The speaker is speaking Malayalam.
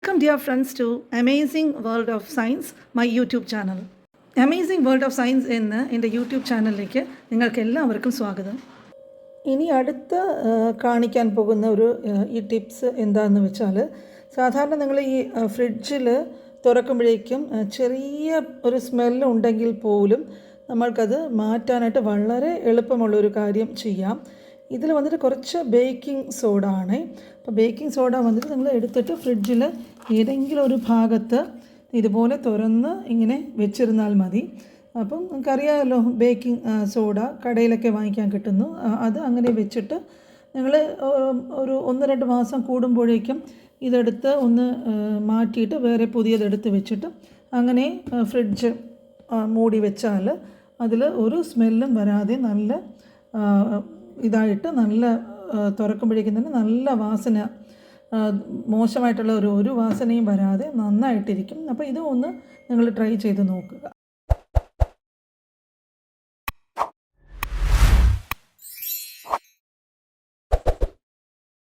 Welcome dear friends to Amazing World of Science, my YouTube channel. Amazing World of Science എന്ന എൻ്റെ യൂട്യൂബ് ചാനലിലേക്ക് നിങ്ങൾക്ക് എല്ലാവർക്കും സ്വാഗതം. ഇനി അടുത്ത കാണിക്കാൻ പോകുന്ന ഈ ടിപ്സ് എന്താണെന്ന് വെച്ചാൽ, സാധാരണ നിങ്ങൾ ഈ ഫ്രിഡ്ജിൽ തുറക്കുമ്പോഴേക്കും ചെറിയ ഒരു സ്മെല്ല് ഉണ്ടെങ്കിൽ പോലും നമ്മൾക്കത് മാറ്റാനായിട്ട് വളരെ എളുപ്പമുള്ളൊരു കാര്യം ചെയ്യാം. ഇതിൽ വന്നിട്ട് കുറച്ച് ബേക്കിംഗ് സോഡ ആണ്. അപ്പോൾ ബേക്കിംഗ് സോഡ വന്നിട്ട് നിങ്ങൾ എടുത്തിട്ട് ഫ്രിഡ്ജിൽ ഏതെങ്കിലും ഒരു ഭാഗത്ത് ഇതുപോലെ തുറന്ന് ഇങ്ങനെ വെച്ചിരുന്നാൽ മതി. അപ്പം നിങ്ങൾക്കറിയാമല്ലോ, ബേക്കിംഗ് സോഡ കടയിലൊക്കെ വാങ്ങിക്കാൻ കിട്ടുന്നു. അത് അങ്ങനെ വെച്ചിട്ട് നിങ്ങൾ ഒരു 1-2 മാസം കൂടുമ്പോഴേക്കും ഇതെടുത്ത് ഒന്ന് മാറ്റിയിട്ട് വേറെ പുതിയതെടുത്ത് വെച്ചിട്ട് അങ്ങനെ ഫ്രിഡ്ജ് മൂടി വെച്ചാൽ അതിൽ ഒരു സ്മെല്ലും വരാതെ നല്ല ഇതായിട്ട് നല്ല തുറക്കുമ്പോഴേക്കും തന്നെ നല്ല വാസന, മോശമായിട്ടുള്ള ഒരു വാസനയും വരാതെ നന്നായിട്ടിരിക്കും. അപ്പോൾ ഇത് ഒന്ന് നിങ്ങൾ ട്രൈ ചെയ്ത് നോക്കുക.